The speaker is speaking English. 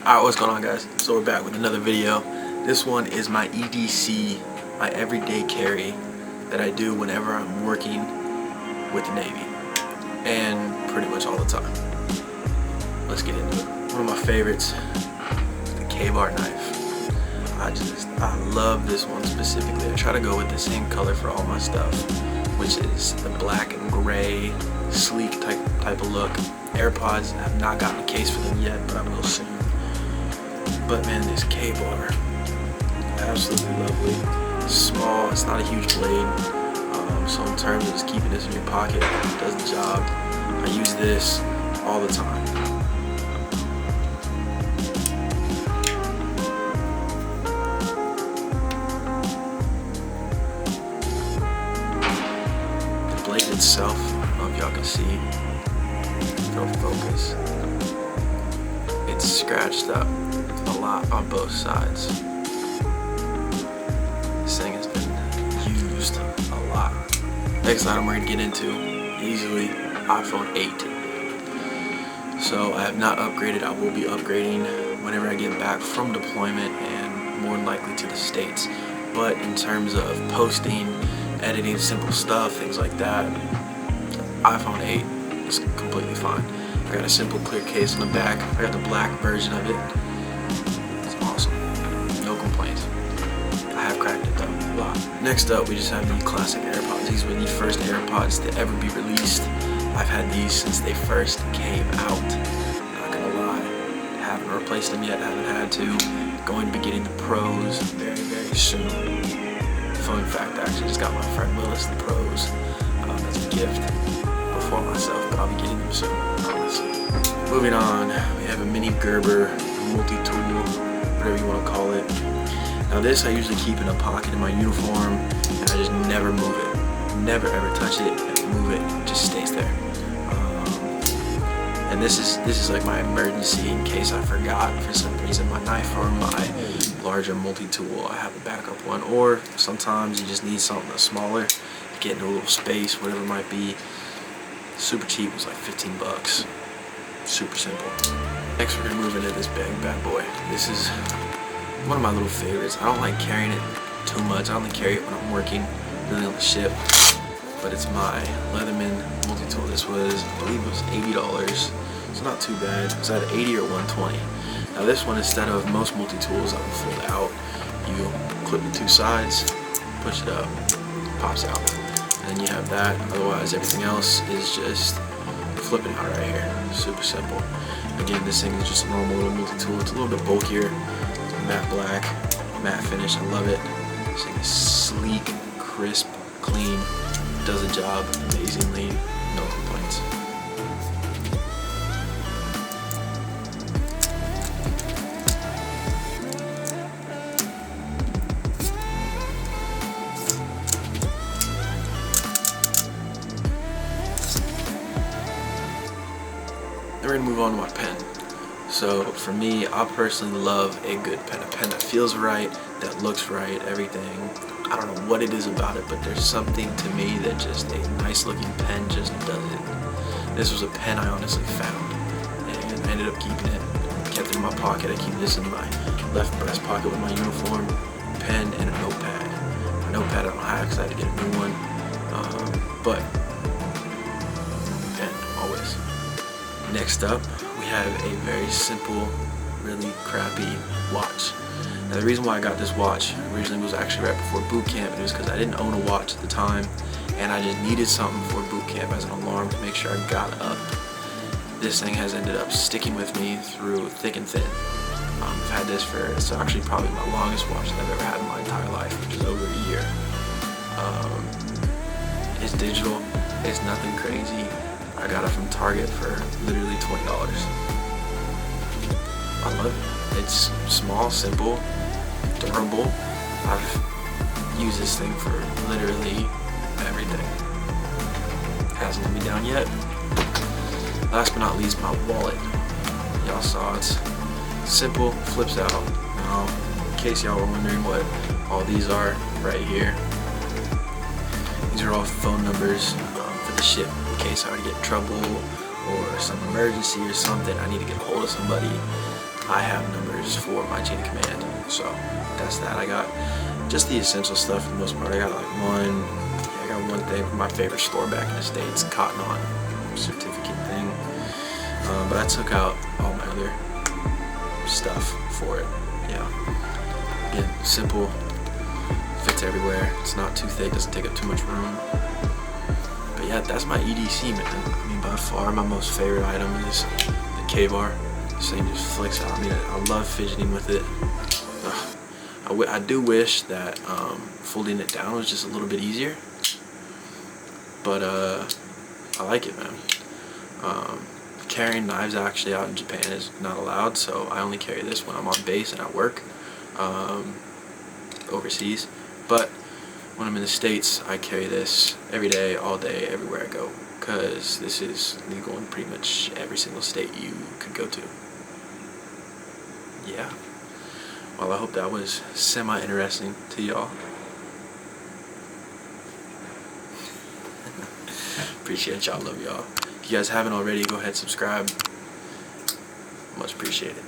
Alright, what's going on, guys? So we're back with another video. This one is my EDC, my everyday carry that I do whenever I'm working with the Navy, and pretty much all the time. Let's get into it. One of my favorites, the K-bar knife. I love this one specifically. I try to go with the same color for all my stuff, which is the black and gray, sleek type of look. AirPods, I have not gotten a case for them yet, but I will soon. But man, this K-bar, absolutely lovely. Small, it's not a huge blade, so in terms of just keeping this in your pocket, it does the job. I use this all the time. The blade itself, I don't know if y'all can see, it'll focus. It's scratched up a lot on both sides. This thing has been used a lot. Next item we're going to get into, easily iPhone 8. So I have not upgraded. I will be upgrading whenever I get back from deployment and more than likely to the States. But in terms of posting, editing simple stuff, things like that, iPhone 8 is completely fine. I got a simple clear case on the back. I got the black version of it. It's awesome. No complaints. I have cracked it though a lot. Next up, we just have the classic AirPods. These were the first AirPods to ever be released. I've had these since they first came out. Not gonna lie, haven't replaced them yet. Haven't had to. Going to be getting the Pros very, very soon. Fun fact, I actually just got my friend Willis the Pros as a gift for myself, but I'll be getting them soon, I promise. Moving on, we have a mini Gerber, Multitool, whatever you want to call it. Now this I usually keep in a pocket in my uniform, and I just never move it. Never ever touch it, and move it, it just stays there. And this is like my emergency in case I forgot for some reason my knife or my larger multi-tool. I have a backup one, or sometimes you just need something that's smaller to get into a little space, whatever it might be. Super cheap, it was like 15 bucks. Super simple. Next we're gonna move into this big bad boy. This is one of my little favorites. I don't like carrying it too much. I only carry it when I'm working, really on the ship. But it's my Leatherman multi-tool. This was, I believe it was $80. It's not too bad. It's either 80 or 120. Now this one, instead of most multi-tools that will fold out, you clip the two sides, push it up, pops out. And then you have that. Otherwise, everything else is just flipping out right here. Super simple. Again, this thing is just a normal little multi-tool. It's a little bit bulkier. It's matte black, matte finish. I love it. This thing is sleek, crisp, clean. Does the job amazingly. No complaints. We're gonna move on to my pen. So for me, I personally love a good pen, a pen that feels right, that looks right, everything. I don't know what it is about it, but there's something to me that just a nice looking pen just does it. This was a pen I honestly found, and I ended up keeping it, kept it in my pocket. I keep this in my left breast pocket with my uniform, pen, and a notepad. My notepad I don't have because I had to get a new one, but pen, always. Next up, we have a very simple, really crappy watch. Now the reason why I got this watch originally was actually right before boot camp. It was because I didn't own a watch at the time, and I just needed something for boot camp as an alarm to make sure I got up. This thing has ended up sticking with me through thick and thin. I've had this for, it's actually probably my longest watch that I've ever had in my entire life, which is over a year. It's digital, it's nothing crazy. I got it from Target for literally $20. I love it. It's small, simple, durable. I've used this thing for literally everything. Hasn't let me down yet. Last but not least, my wallet. Y'all saw it's simple, flips out. Now, in case y'all were wondering what all these are right here, these are all phone numbers for the ship in case I were to get in trouble or some emergency or something. I need to get a hold of somebody. I have numbers for my chain of command. So that's that. I got just the essential stuff for the most part. I got like one thing from my favorite store back in the States, Cotton On certificate thing. But I took out all my other stuff for it. Yeah. Again, simple, fits everywhere. It's not too thick, doesn't take up too much room. But yeah, that's my EDC, man. I mean, by far my most favorite item is the K-bar. This thing just flicks out. I mean, I love fidgeting with it. I do wish that folding it down was just a little bit easier. But I like it, man. Carrying knives actually out in Japan is not allowed, so I only carry this when I'm on base and at work overseas. But when I'm in the States, I carry this every day, all day, everywhere I go, because this is legal in pretty much every single state you could go to. Yeah. Well, I hope that was semi-interesting to y'all. Appreciate y'all, love y'all. If you guys haven't already, go ahead and subscribe. Much appreciated.